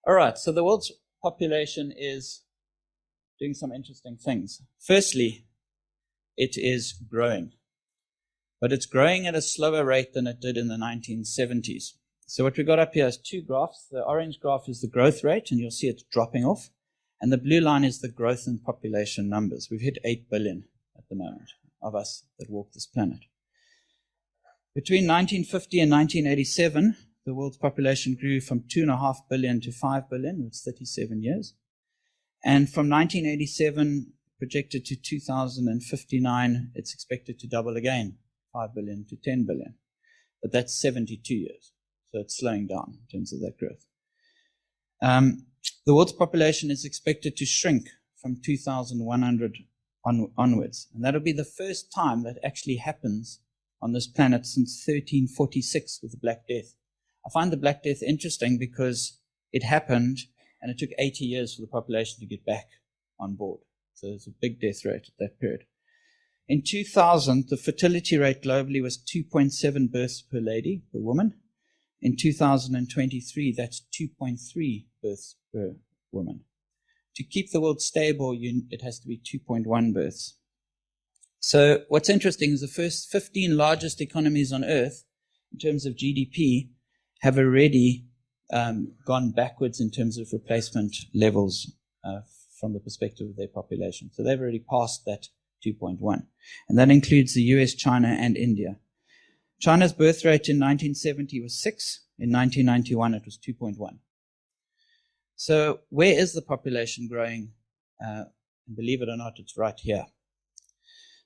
All right, so the world's population is doing some interesting things. Firstly, it is growing, but it's growing at a slower rate than it did in the 1970s. So what we've got up here is two graphs. The orange graph is the growth rate, and you'll see it's dropping off. And the blue line is the growth in population numbers. We've hit 8 billion at the moment of us that walk this planet. Between 1950 and 1987, the world's population grew from 2.5 billion to 5 billion. It's 37 years. And from 1987 projected to 2059, it's expected to double again, 5 billion to 10 billion. But that's 72 years. So it's slowing down in terms of that growth. The world's population is expected to shrink from 2100 onwards. And that'll be the first time that actually happens on this planet since 1346 with the Black Death. I find the Black Death interesting because it happened and it took 80 years for the population to get back on board. So there's a big death rate at that period. In 2000, the fertility rate globally was 2.7 births per lady, per woman. In 2023, that's 2.3 births per woman. To keep the world stable, it has to be 2.1 births. So what's interesting is the first 15 largest economies on Earth, in terms of GDP, have already gone backwards in terms of replacement levels from the perspective of their population. So they've already passed that 2.1. And that includes the US, China, and India. China's birth rate in 1970 was 6. In 1991, it was 2.1. So where is the population growing? Believe it or not, it's right here.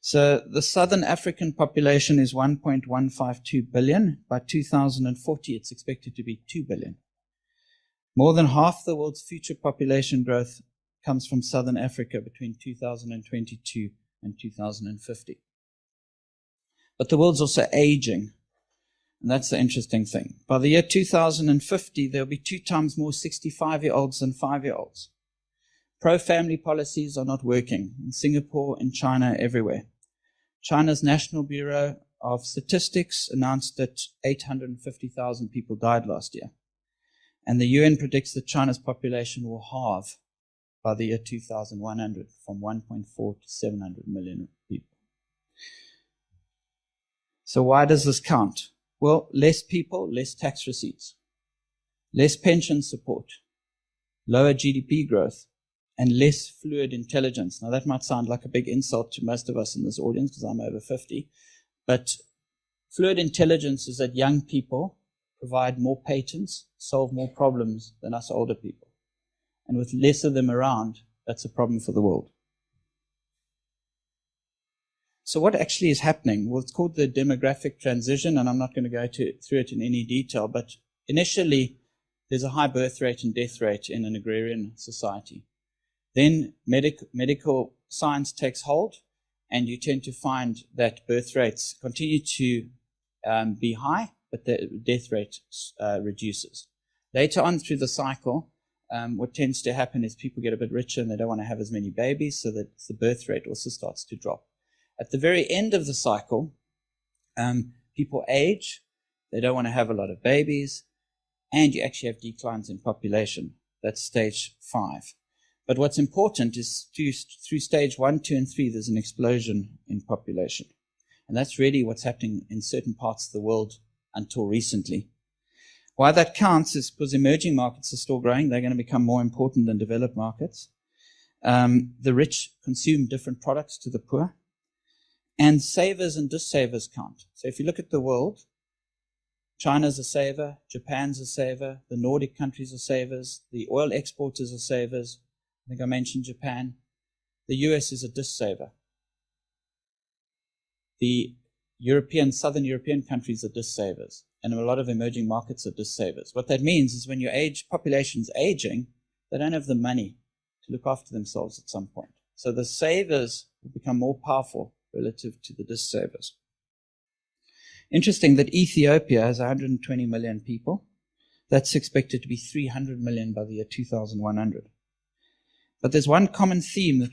So the Southern African population is 1.152 billion. By 2040, it's expected to be 2 billion. More than half the world's future population growth comes from Southern Africa between 2022 and 2050. But the world's also aging, and that's the interesting thing. By the year 2050, there'll be 2 times more 65-year-olds than 5-year-olds. Pro-family policies are not working in Singapore, in China, everywhere. China's National Bureau of Statistics announced that 850,000 people died last year. And the UN predicts that China's population will halve by the year 2100 from 1.4 to 700 million people. So why does this count? Well, less people, less tax receipts, less pension support, lower GDP growth, and less fluid intelligence. Now, that might sound like a big insult to most of us in this audience because I'm over 50, but fluid intelligence is that young people provide more patents, solve more problems than us older people. And with less of them around, that's a problem for the world. So what actually is happening? Well, it's called the demographic transition, and I'm not going to go through it in any detail, but initially, there's a high birth rate and death rate in an agrarian society. Then medical science takes hold, and you tend to find that birth rates continue to be high, but the death rate reduces. Later on through the cycle, what tends to happen is people get a bit richer and they don't want to have as many babies, so that the birth rate also starts to drop. At the very end of the cycle, people age, they don't want to have a lot of babies, and you actually have declines in population. That's stage 5. But what's important is through stage 1, 2, and 3, there's an explosion in population. And that's really what's happening in certain parts of the world until recently. Why that counts is because emerging markets are still growing. They're going to become more important than developed markets. The rich consume different products to the poor. And savers and dissavers count. So if you look at the world, China's a saver, Japan's a saver, the Nordic countries are savers, the oil exporters are savers. I think I mentioned Japan. The US is a dissaver. The Southern European countries are dissavers, and a lot of emerging markets are dissavers. What that means is when your population's aging, they don't have the money to look after themselves at some point. So the savers will become more powerful relative to the dissavers. Interesting that Ethiopia has 120 million people. That's expected to be 300 million by the year 2100. But there's one common theme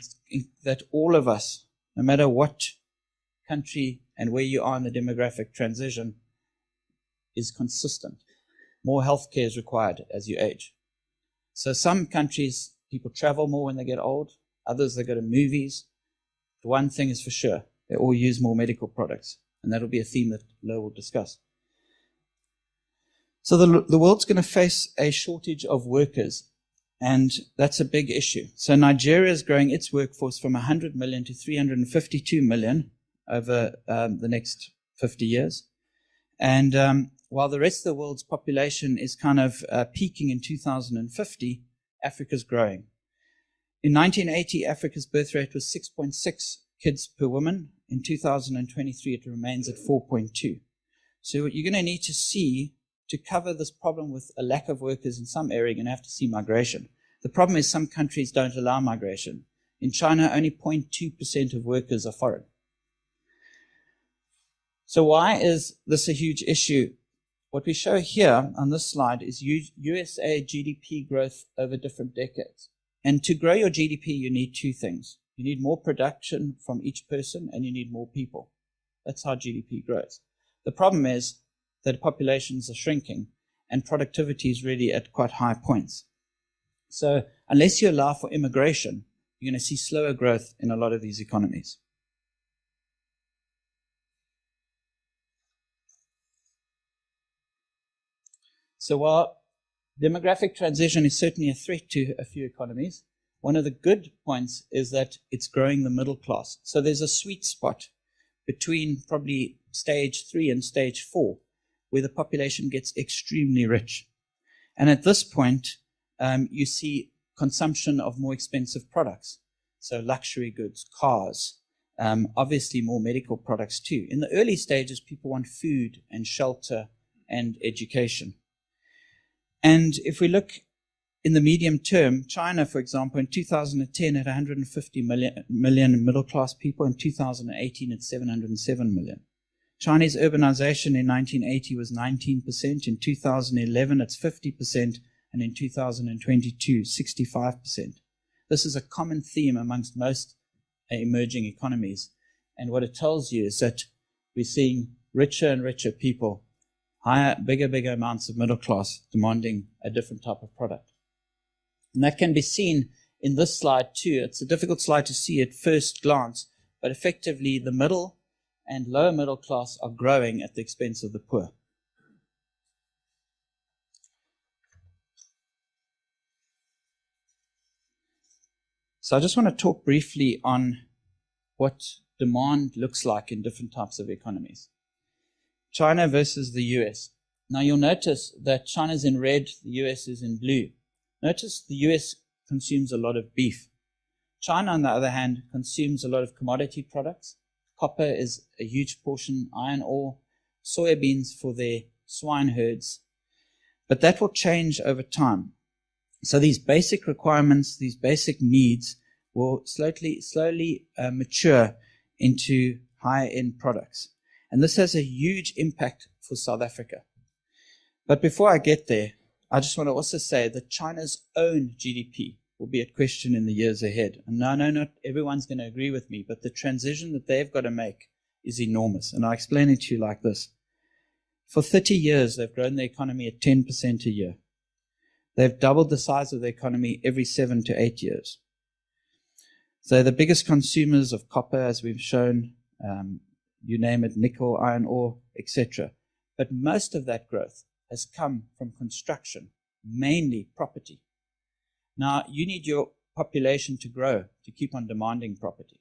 that all of us, no matter what country and where you are in the demographic transition, is consistent. More healthcare is required as you age. So some countries, people travel more when they get old. Others, they go to movies. The one thing is for sure, they all use more medical products. And that'll be a theme that Hlelo will discuss. So the world's going to face a shortage of workers. And that's a big issue. So Nigeria is growing its workforce from 100 million to 352 million over the next 50 years. And while the rest of the world's population is kind of peaking in 2050, Africa's growing. In 1980, Africa's birth rate was 6.6 kids per woman. In 2023, it remains at 4.2. So what you're going to need to see to cover this problem with a lack of workers in some area, you're going to have to see migration. The problem is some countries don't allow migration. In China, only 0.2% of workers are foreign. So why is this a huge issue? What we show here on this slide is USA GDP growth over different decades. And to grow your GDP, you need two things. You need more production from each person, and you need more people. That's how GDP grows. The problem is that populations are shrinking, and productivity is really at quite high points. So unless you allow for immigration, you're going to see slower growth in a lot of these economies. So while demographic transition is certainly a threat to a few economies, one of the good points is that it's growing the middle class. So there's a sweet spot between probably stage 3 and stage 4, where the population gets extremely rich. And at this point, you see consumption of more expensive products. So luxury goods, cars, obviously more medical products too. In the early stages, people want food and shelter and education. And if we look in the medium term, China, for example, in 2010 had 150 million middle-class people. In 2018, it's 707 million. Chinese urbanization in 1980 was 19%. In 2011, it's 50%. And in 2022, 65%. This is a common theme amongst most emerging economies. And what it tells you is that we're seeing richer and richer people, bigger amounts of middle class demanding a different type of product. And that can be seen in this slide too. It's a difficult slide to see at first glance, but effectively the middle and lower middle class are growing at the expense of the poor. So I just want to talk briefly on what demand looks like in different types of economies. China versus the US. Now you'll notice that China's in red, the US is in blue. Notice the US consumes a lot of beef. China, on the other hand, consumes a lot of commodity products. Copper is a huge portion, iron ore, soybeans for their swine herds. But that will change over time. So these basic requirements, these basic needs will slowly mature into higher-end products. And this has a huge impact for South Africa. But before I get there, I just want to also say that China's own GDP will be at question in the years ahead. And no, not everyone's going to agree with me, but the transition that they've got to make is enormous. And I'll explain it to you like this. For 30 years, they've grown the economy at 10% a year. They've doubled the size of the economy every 7 to 8 years. So they're the biggest consumers of copper, as we've shown, you name it, nickel, iron ore, etc. But most of that growth has come from construction, mainly property. Now, you need your population to grow to keep on demanding property.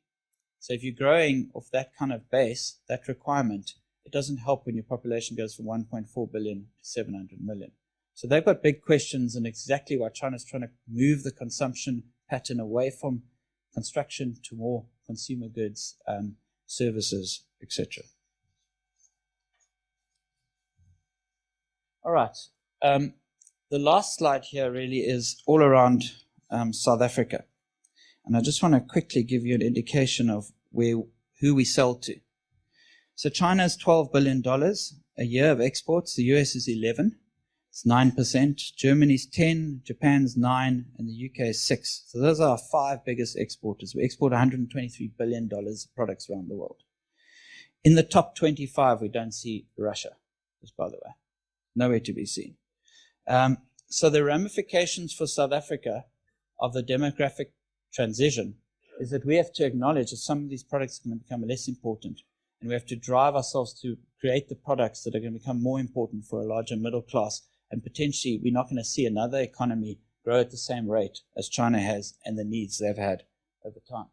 So if you're growing off that kind of base, that requirement, it doesn't help when your population goes from 1.4 billion to 700 million. So they've got big questions, and exactly why China's trying to move the consumption pattern away from construction to more consumer goods, services, etc. All right. The last slide here really is all around South Africa. And I just want to quickly give you an indication of who we sell to. So China is $12 billion a year of exports. The US is 11. It's 9%. Germany's 10, Japan's 9, and the UK is 6. So those are our 5 biggest exporters. We export $123 billion of products around the world. In the top 25, we don't see Russia, just by the way. Nowhere to be seen. So the ramifications for South Africa of the demographic transition is that we have to acknowledge that some of these products are going to become less important, and we have to drive ourselves to create the products that are going to become more important for a larger middle class, and potentially we're not going to see another economy grow at the same rate as China has and the needs they've had over time.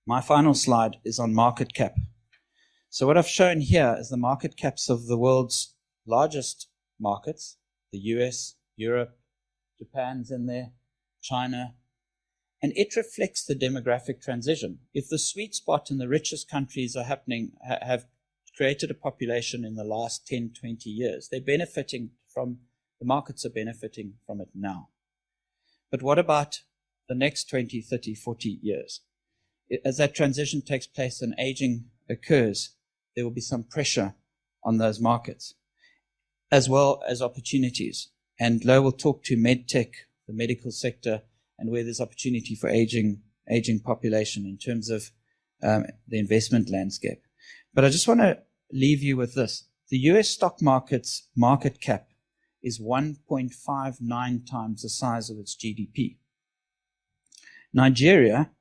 My final slide is on market cap. So what I've shown here is the market caps of the world's largest markets, the US, Europe, Japan's in there, China, and it reflects the demographic transition. If the sweet spot in the richest countries are happening, have created a population in the last 10, 20 years, they're benefiting from, the markets are benefiting from it now. But what about the next 20, 30, 40 years? As that transition takes place and aging occurs, there will be some pressure on those markets, as well as opportunities. And Hlelo will talk to medtech, the medical sector, and where there's opportunity for aging population in terms of the investment landscape. But I just want to leave you with this. The US stock market's market cap is 1.59 times the size of its GDP. Nigeria,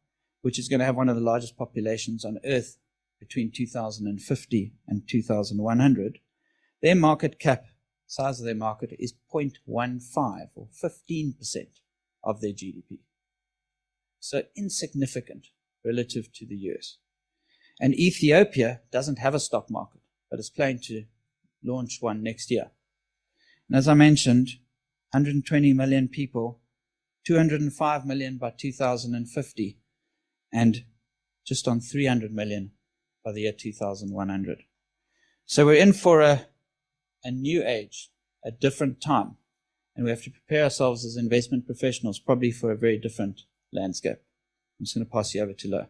which is going to have one of the largest populations on earth between 2050 and 2100, their market cap, size of their market, is 0.15 or 15% of their GDP. So insignificant relative to the US. And Ethiopia doesn't have a stock market, but is planning to launch one next year. And as I mentioned, 120 million people, 205 million by 2050, and just on 300 million by the year 2100. So we're in for a new age, a different time, and we have to prepare ourselves as investment professionals probably for a very different landscape. I'm just going to pass you over to Hlelo.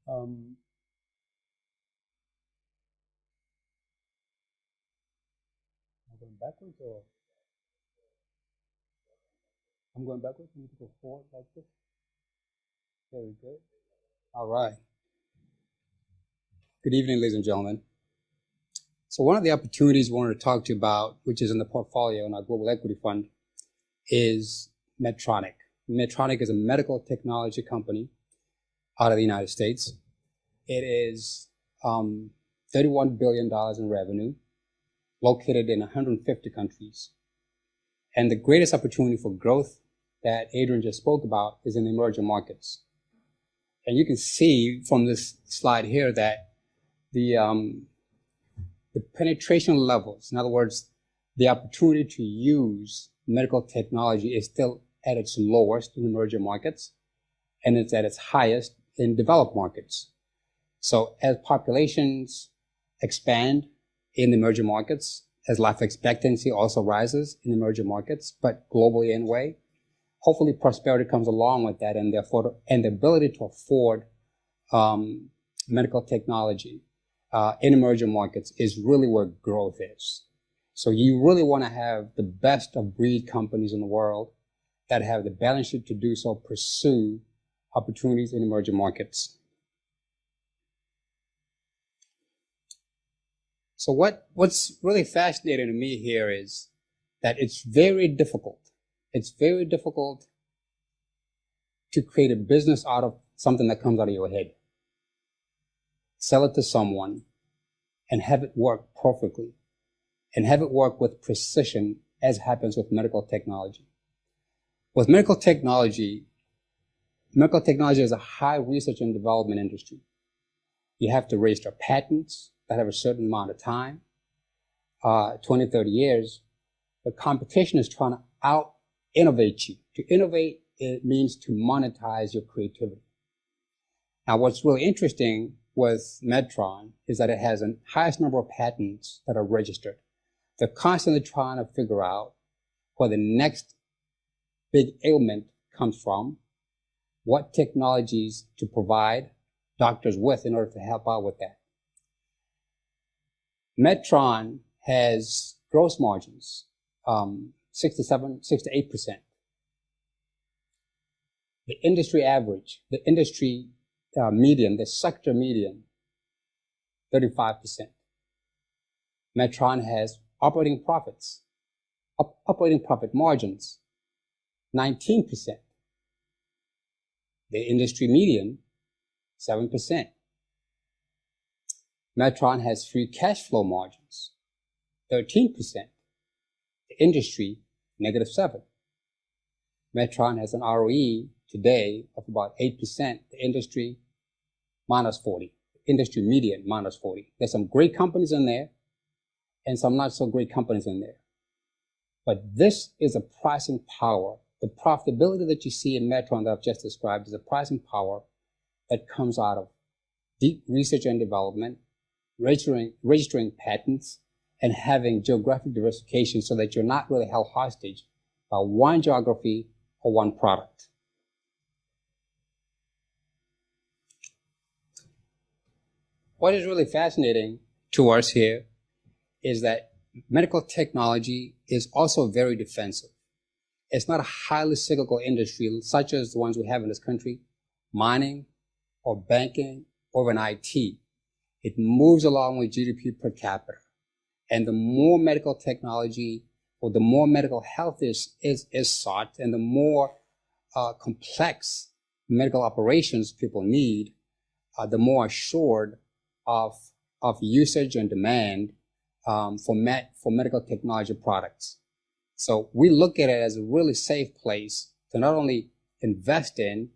Am I going backwards or I'm going backwards? I need to go forward like this. Very good. All right. Good evening, ladies and gentlemen. So one of the opportunities we wanted to talk to you about, which is in the portfolio in our global equity fund, is Medtronic. Medtronic is a medical technology company out of the United States. It is $31 billion in revenue, located in 150 countries. And the greatest opportunity for growth that Adrian just spoke about is in emerging markets. And you can see from this slide here that the penetration levels, in other words, the opportunity to use medical technology is still at its lowest in emerging markets, and it's at its highest in developed markets. So as populations expand in emerging markets, as life expectancy also rises in emerging markets, but globally anyway, hopefully prosperity comes along with that, and therefore, and the ability to afford medical technology in emerging markets is really where growth is. So you really want to have the best of breed companies in the world that have the balance sheet to do so, pursue opportunities in emerging markets. So what's really fascinating to me here is that it's very difficult. It's very difficult to create a business out of something that comes out of your head. Sell it to someone and have it work perfectly and have it work with precision, as happens with medical technology. With medical technology is a high research and development industry. You have to register patents that have a certain amount of time, 20, 30 years. But competition is trying to out-innovate you. To innovate, it means to monetize your creativity. Now, what's really interesting with Medtronic is that it has the highest number of patents that are registered. They're constantly trying to figure out where the next big ailment comes from, what technologies to provide doctors with in order to help out with that. Medtron has gross margins, 6 to 8%. The industry average, the industry median, the sector median, 35%. Medtron has operating profits, operating profit margins, 19%. The industry median, 7%. Medtron has free cash flow margins, 13%. The industry, -7%. Medtron has an ROE today of about 8%. The industry, -40%. Industry median, -40%. There's some great companies in there and some not so great companies in there. But this is a pricing power. The profitability that you see in Medtron that I've just described is a pricing power that comes out of deep research and development, registering patents, and having geographic diversification so that you're not really held hostage by one geography or one product. What is really fascinating to us here is that medical technology is also very defensive. It's not a highly cyclical industry such as the ones we have in this country, mining or banking or even IT. It moves along with GDP per capita. And the more medical technology or the more medical health is sought and the more complex medical operations people need, the more assured of usage and demand for medical technology products. So we look at it as a really safe place to not only invest in,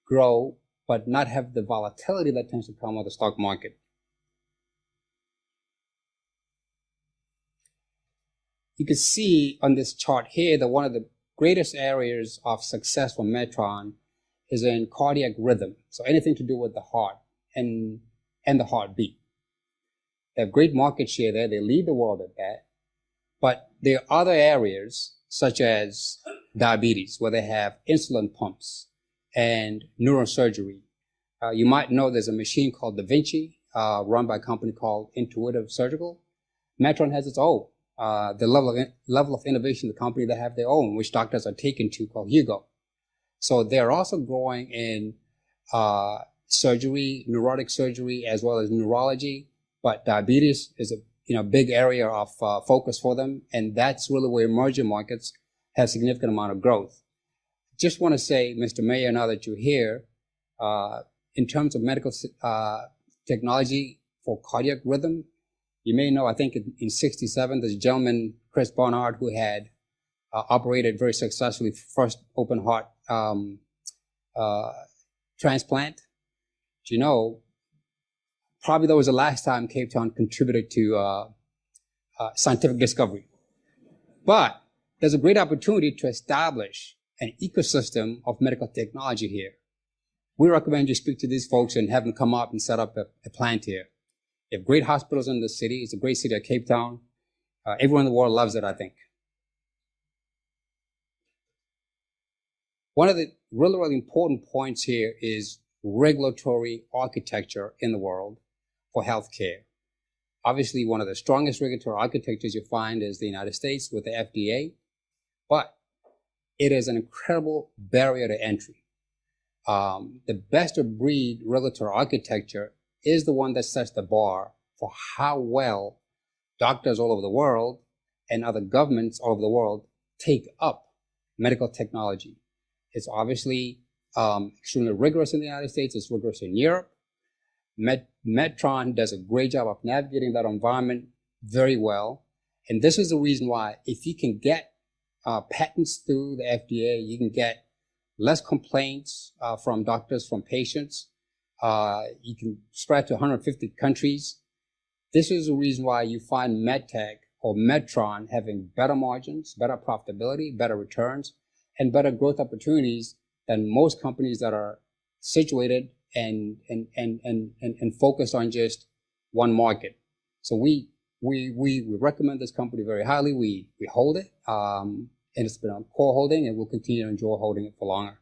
grow, but not have the volatility that tends to come with the stock market. You can see on this chart here that one of the greatest areas of success for Medtron is in cardiac rhythm. So anything to do with the heart and the heartbeat. They have great market share there. They lead the world at that. But there are other areas such as diabetes where they have insulin pumps and neurosurgery. You might know there's a machine called Da Vinci run by a company called Intuitive Surgical. Medtron has its own. The level of innovation, the company, they have their own, which doctors are taken to, called Hlelo. So they're also growing in surgery, neurotic surgery, as well as neurology. But diabetes is a big area of focus for them, and that's really where emerging markets have significant amount of growth. Just want to say, Mr. Mayor, now that you're here, in terms of medical technology for cardiac rhythm, you may know, I think in 67, there's a gentleman, Chris Barnard, who had operated very successfully first open heart transplant. Do you know, probably that was the last time Cape Town contributed to scientific discovery. But there's a great opportunity to establish an ecosystem of medical technology here. We recommend you speak to these folks and have them come up and set up a plant here. You have great hospitals in the city. It's a great city of Cape Town. Everyone in the world loves it, I think. One of the really, really important points here is regulatory architecture in the world for healthcare. Obviously, one of the strongest regulatory architectures you find is the United States with the FDA, but it is an incredible barrier to entry. The best of breed regulatory architecture is the one that sets the bar for how well doctors all over the world and other governments all over the world take up medical technology. It's obviously extremely rigorous in the United States. It's rigorous in Europe. Medtron does a great job of navigating that environment very well. And this is the reason why if you can get patents through the FDA, you can get less complaints from doctors, from patients. You can spread to 150 countries. This is the reason why you find MedTech or Medtron having better margins, better profitability, better returns, and better growth opportunities than most companies that are situated and focused on just one market. So we recommend this company very highly. We hold it. and it's been a core holding, and we'll continue to enjoy holding it for longer.